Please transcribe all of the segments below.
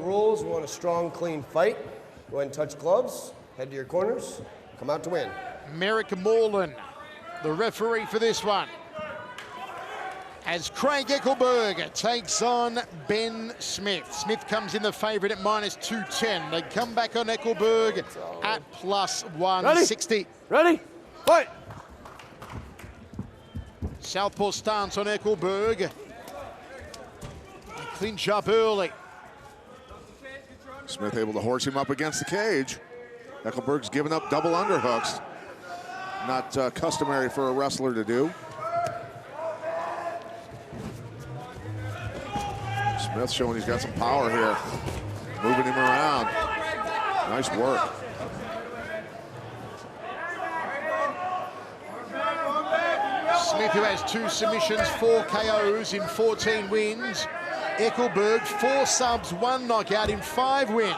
rules. We want a strong, clean fight. Go ahead and touch gloves. Head to your corners. Come out to win. Merrick Morland, the referee for this one. As Craig Eckelberg takes on Ben Smith. Smith comes in the favourite at -210. They come back on Eckelberg at +160. Ready? Fight! Southpaw stance on Eckelberg. They clinch up early. Smith able to horse him up against the cage. Eckelberg's giving up double underhooks. Not customary for a wrestler to do. Smith showing he's got some power here. Moving him around. Nice work. Smith, who has 2 submissions, 4 KOs in 14 wins. Eckelberg, 4 subs, 1 knockout in 5 wins.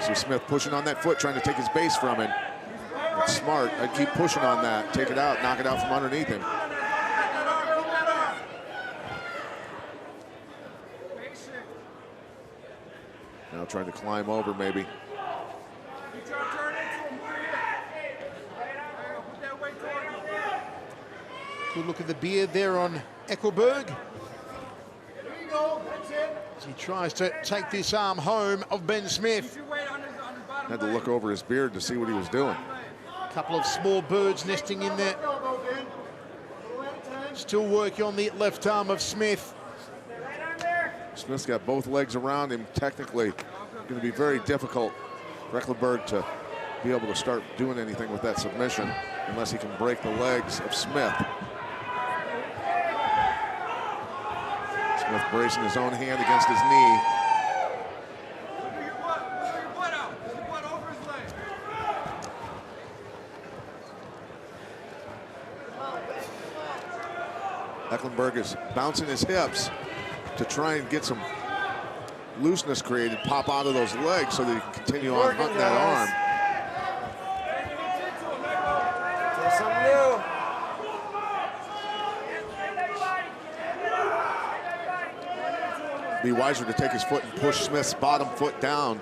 See Smith pushing on that foot, trying to take his base from him. That's smart. I'd keep pushing on that. Take it out, knock it out from underneath him. Now trying to climb over, maybe. Good look at the beard there on Eckelberg. As he tries to take this arm home of Ben Smith. Had to look over his beard to see what he was doing. A couple of small birds nesting in there. Still working on the left arm of Smith. Smith's got both legs around him. Technically, going to be very difficult for Eckelberg to be able to start doing anything with that submission unless he can break the legs of Smith. Smith bracing his own hand against his knee. Eckelberg is bouncing his hips to try and get some looseness created, pop out of those legs so that he can continue on hunting that arm. Something new. Be wiser to take his foot and push Smith's bottom foot down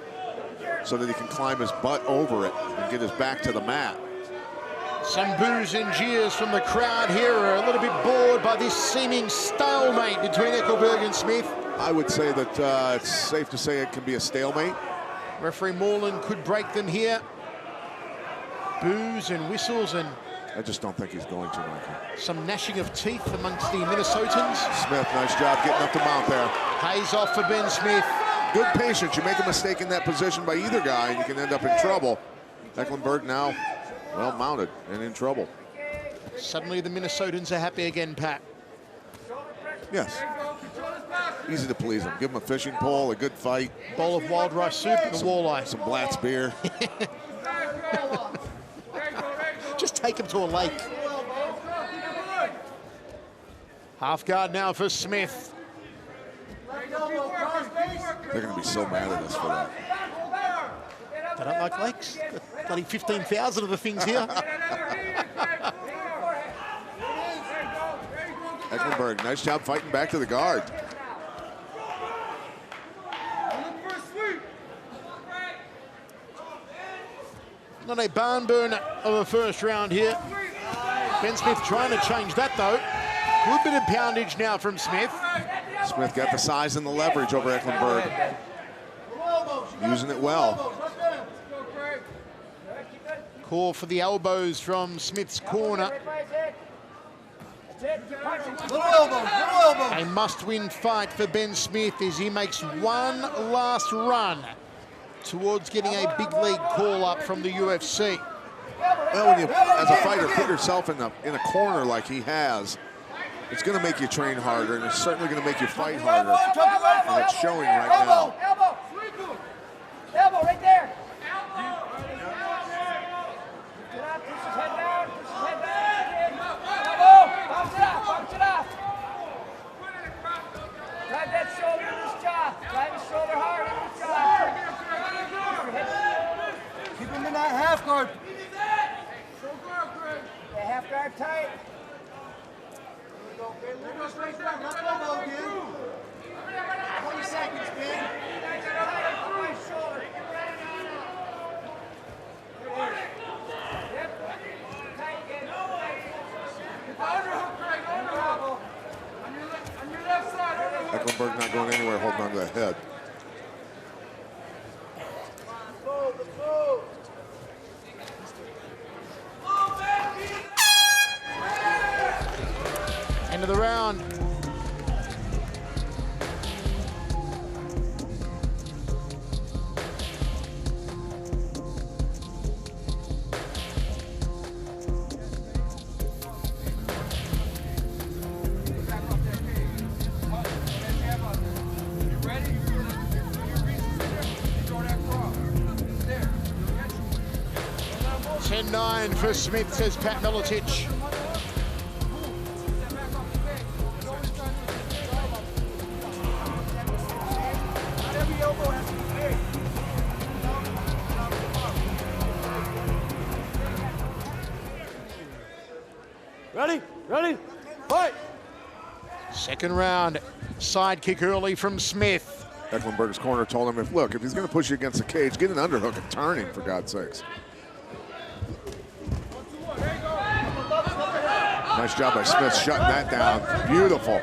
so that he can climb his butt over it and get his back to the mat. Some boos and jeers from the crowd here are a little bit bored by this seeming stalemate between Eckelberg and Smith. I would say that it's safe to say it can be a stalemate. Referee Morland could break them here. Boos and whistles and I just don't think he's going to, Michael. some gnashing of teeth amongst the Minnesotans. Smith, nice job getting up the mount there. Pays off for Ben Smith. Good patience. You make a mistake in that position by either guy and you can end up in trouble. Eckelberg now well mounted and in trouble. Suddenly the Minnesotans are happy again, Pat. Yes. Easy to please them. Give them a fishing pole, a good fight. Bowl of wild rice soup and a walleye. Some Blatt's beer. Just take him to a lake. Half guard now for Smith. They're going to be so mad at us for that. They don't like lakes. Bloody 15,000 of the things here. Eckelberg, nice job fighting back to the guard. Not a barn burner of a first round here. Ben Smith trying to change that though. Good bit of poundage now from Smith. Smith got the size and the leverage over Eckelberg. Using it well. Call for the elbows from Smith's corner. A must-win fight for Ben Smith as he makes one last run towards getting a big league call-up from the UFC. Well, when you, as a fighter, put yourself in a corner like he has, it's going to make you train harder, and it's certainly going to make you fight harder. And it's showing right now. Elbow right there. Bounce it up. Drive that shoulder in his jaw. Drive his shoulder hard in his jaw. Keep him in that half guard. Yeah, half guard tight. There we go, 20 seconds, Ben. Eckelberg not going anywhere, holding on to the head. End of the round. Nine for Smith, says Pat Miletich. Ready? Ready? Fight! Second round, side kick early from Smith. Eckelberg's corner told him, if he's going to push you against the cage, get an underhook and turn him, for God's sakes. Nice job by Smith shutting that down. Beautiful.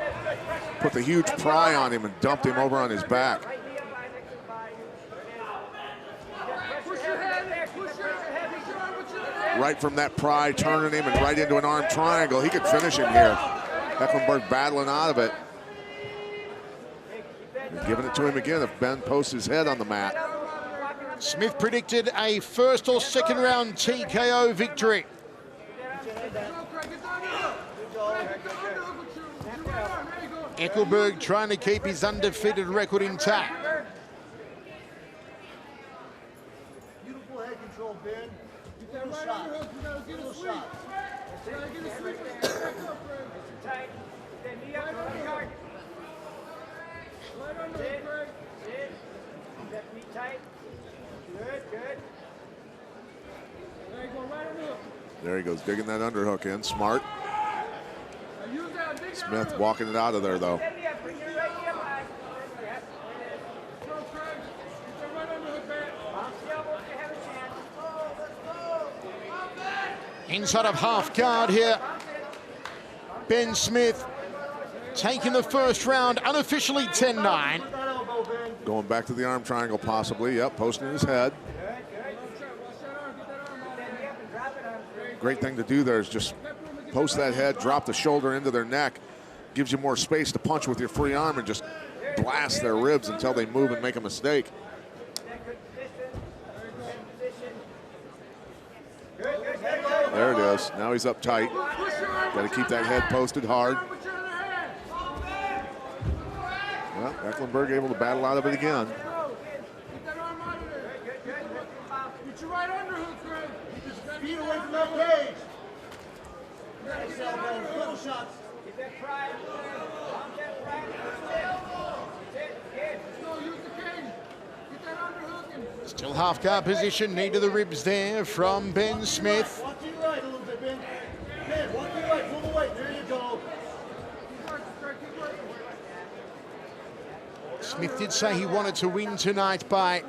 Put the huge pry on him and dumped him over on his back. Right from that pry, turning him and right into an arm triangle. He could finish him here. Eckelberg battling out of it. And giving it to him again if Ben posts his head on the mat. Smith predicted a first or second round TKO victory. Eckelberg trying to keep his undefeated record intact. Beautiful head control, Ben. Get a shot. Get a shot. Tight. Then knee up, right hard. Sit. Left knee tight. Good. There you go, right on the hook. There he goes, digging that underhook in. Smart. Smith walking it out of there, though. Inside of half guard here. Ben Smith taking the first round, unofficially 10-9. Going back to the arm triangle, possibly. Yep, posting his head. Great thing to do there is just post that head, drop the shoulder into their neck. Gives you more space to punch with your free arm and just blast their ribs until they move and make a mistake. There it is. Now he's up tight. Got to keep that head posted hard. Well, Eckelberg able to battle out of it again. Feet away from that cage. Nice elbows, little shots. Still half guard position, knee to the ribs there from Ben Smith. Walk to your right a little bit, Ben. Ben, walk to your right, pull the weight. There you go. Smith did say he wanted to win tonight by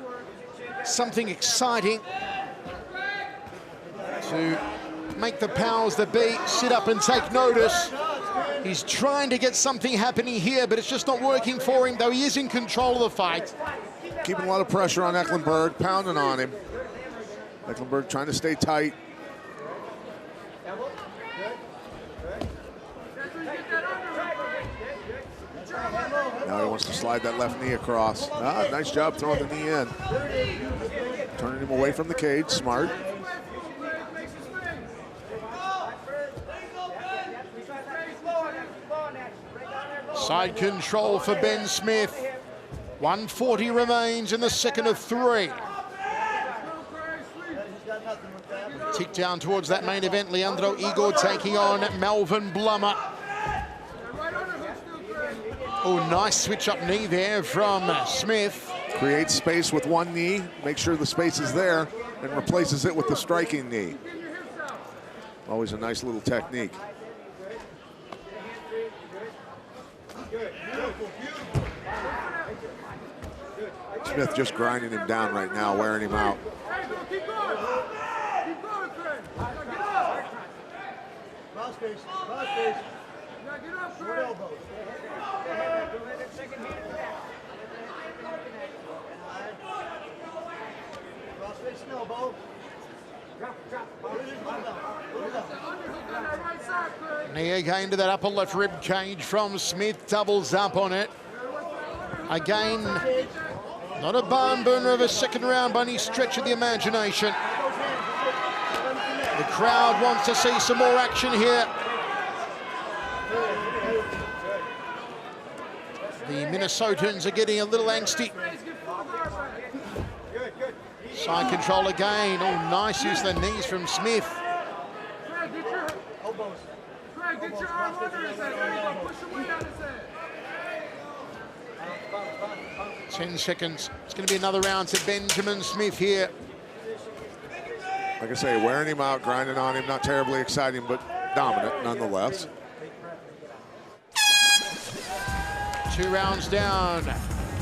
something exciting to make the powers that be sit up and take notice. He's trying to get something happening here, but it's just not working for him, though he is in control of the fight. Keeping a lot of pressure on Eckelberg, pounding on him. Eckelberg trying to stay tight. Now he wants to slide that left knee across. Ah, nice job throwing the knee in. Turning him away from the cage, smart. Side control for Ben Smith. 140 remains in the second of three. Tick down towards that main event. Leandro Igor taking on Melvin Blummer. Oh, nice switch up knee there from Smith. Creates space with one knee, make sure the space is there, and replaces it with the striking knee. Always a nice little technique. Smith just grinding him down right now, wearing him out. Short elbows. Cross face and elbow. Knee again to that upper left rib cage from Smith, doubles up on it. Again, not a barn burner of a second round by any stretch of the imagination. The crowd wants to see some more action here. The Minnesotans are getting a little angsty. Side control again. Oh, nice use of the knees from Smith. 10 seconds. It's going to be another round to Benjamin Smith here. Like I say, wearing him out, grinding on him, not terribly exciting, but dominant nonetheless. 2 rounds down.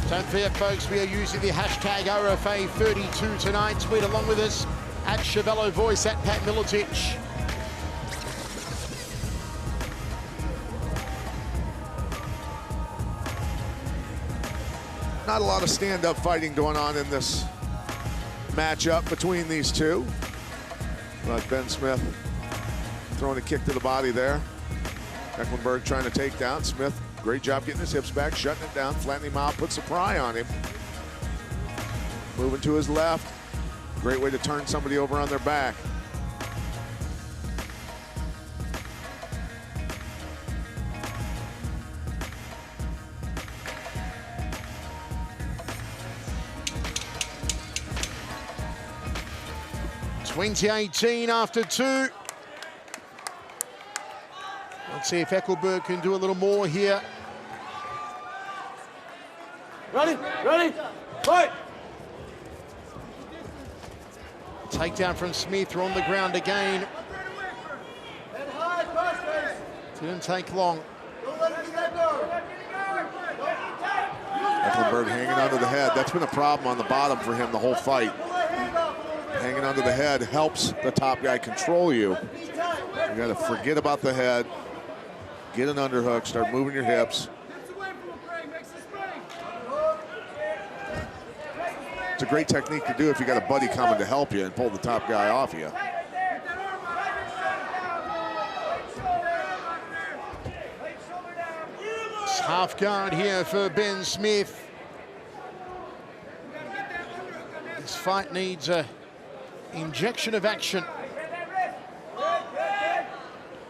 Don't forget, folks, we are using the hashtag LFA32 tonight. Tweet along with us at Chevello Voice, at Pat Miletich. Not a lot of stand-up fighting going on in this matchup between these two. But Ben Smith throwing a kick to the body there. Eckelberg trying to take down Smith. Great job getting his hips back, shutting it down, flattening him out, puts a pry on him. Moving to his left. Great way to turn somebody over on their back. .2018 after 2. Let's see if Eckelberg can do a little more here. Ready? Ready? Fight! Takedown from Smith, on the ground again. Didn't take long. Eckelberg hanging onto the head. That's been a problem on the bottom for him the whole fight. Hanging onto the head helps the top guy control you. You got to forget about the head, get an underhook, start moving your hips. It's a great technique to do if you got a buddy coming to help you and pull the top guy off you. It's half guard here for Ben Smith. This fight needs a injection of action.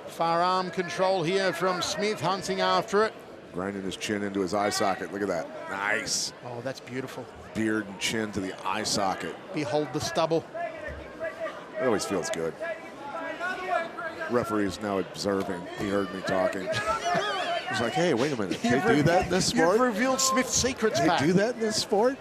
Far arm control here from Smith, hunting after it. Grinding his chin into his eye socket. Look at that. Nice. Oh, that's beautiful. Beard and chin to the eye socket. Behold the stubble. It always feels good. Referee's now observing. He heard me talking. He's like, hey, wait a minute. They do that in this sport? You've revealed Smith's secrets, They Pat. do that in this sport?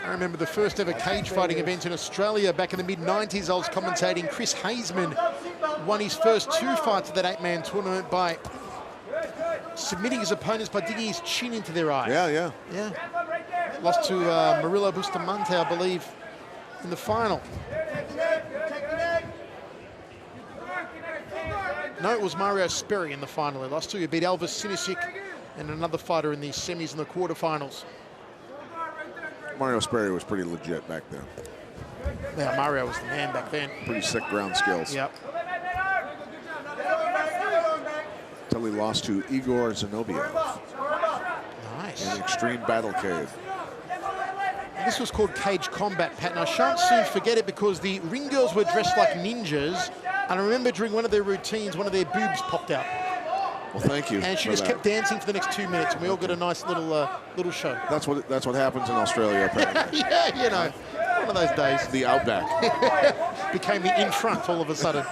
I remember the first ever cage fighting event in Australia back in the mid-90s. I was commentating. Chris Haseman won his first 2 fights of that 8-man tournament by submitting his opponents by digging his chin into their eyes. Yeah. Lost to Murillo Bustamante, I believe, in the final. No, it was Mario Sperry in the final. He lost to. He beat Elvis Sinisic and another fighter in the semis and the quarterfinals. Mario Sperry was pretty legit back then. Yeah, Mario was the man back then. Pretty sick ground skills. Yep. Until he lost to Igor Zinoviev Nice. in Extreme Battle Cave. This was called Cage Combat, Pat, and I shan't soon forget it because the ring girls were dressed like ninjas, and I remember during one of their routines, one of their boobs popped out. Well, thank you. And she for just that. kept dancing for the next 2 minutes, and we all got a nice little show. That's what happens in Australia, apparently. Yeah, you know, one of those days. The Outback. Became the in front all of a sudden.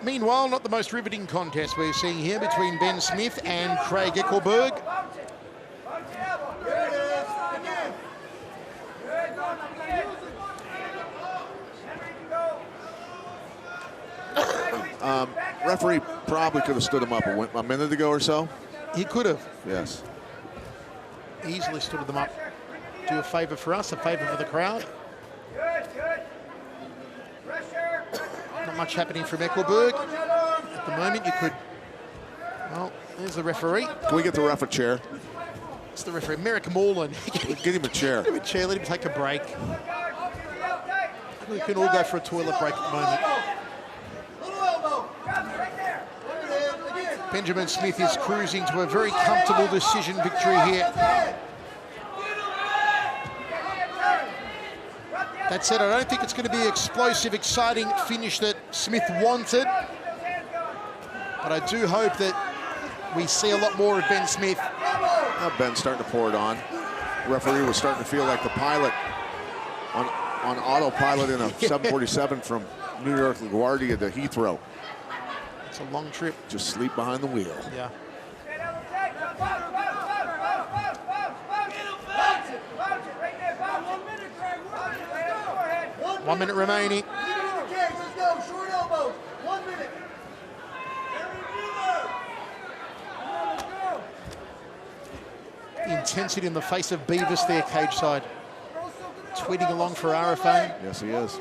Meanwhile, not the most riveting contest we're seeing here between Ben Smith and Craig Eckelberg. Referee probably could have stood him up a minute ago or so. He could have. Yes. easily stood them up. Do a favour for us, a favour for the crowd. Not much happening from Eckelberg. At the moment, you could... Well, there's the referee. Can we get the ref a chair? It's the referee, Merrick Morland. Get him a chair. Give him a chair, let him take a break. We can all go for a toilet break at the moment. Benjamin Smith is cruising to a very comfortable decision victory here. That said, I don't think it's going to be an explosive, exciting finish that Smith wanted. But I do hope that we see a lot more of Ben Smith. Now Ben's starting to pour it on. The referee was starting to feel like the pilot on autopilot in a 747 from New York LaGuardia to Heathrow. It's a long trip. Just sleep behind the wheel. Yeah. One minute remaining. Let's go. Short elbows. 1 minute. Intensity in the face of Beavis there, cage side. Tweeting along for RFA. Yes, he is.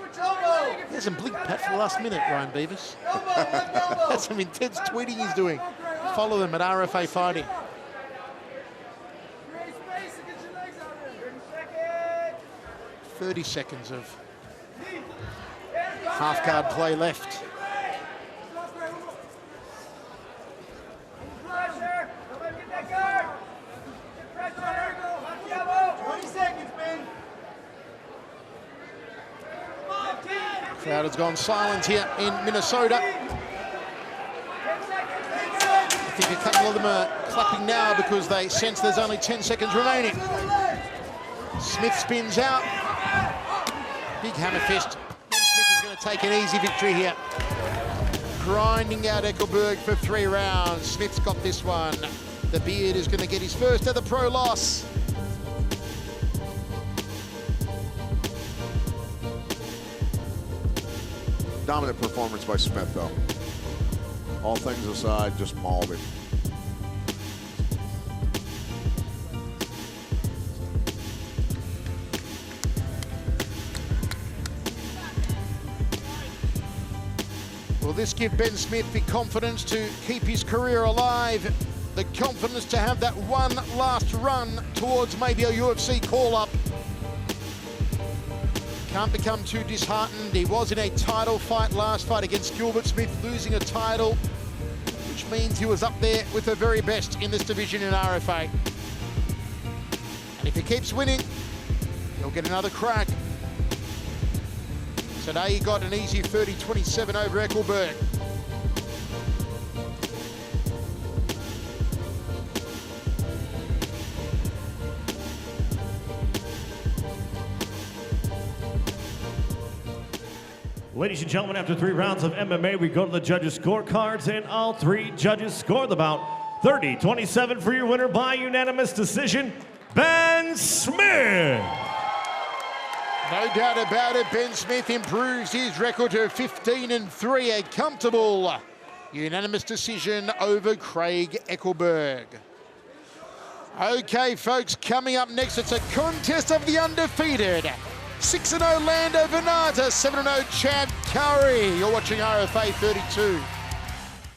He hasn't blinked Pat for the last minute, Ryan Beavis. That's some intense tweeting he's doing. Follow them at RFA Fighting. 30 seconds of half-guard play left. Crowd has gone silent here in Minnesota. I think a couple of them are clapping now because they sense there's only 10 seconds remaining. Smith spins out. Big hammer fist. Ben Smith is going to take an easy victory here. Grinding out Eckelberg for 3 rounds. Smith's got this one. The Beard is going to get his first ever pro loss. Dominant performance by Smith, though. All things aside, just mauled it. Will this give Ben Smith the confidence to keep his career alive? The confidence to have that one last run towards maybe a UFC call-up? Can't become too disheartened. He was in a title fight last fight against Gilbert Smith, losing a title, which means he was up there with the very best in this division in RFA. And if he keeps winning, he'll get another crack. Today he got an easy 30-27 over Eckelberg. Ladies and gentlemen, after 3 rounds of MMA, we go to the judges' scorecards, and all 3 judges scored the bout. 30-27 for your winner by unanimous decision, Ben Smith. No doubt about it, Ben Smith improves his record to 15-3, a comfortable unanimous decision over Craig Eckelberg. Okay, folks, coming up next, it's a contest of the undefeated. 6-0 Lando Venata, 7-0 Chad Curry. You're watching RFA 32.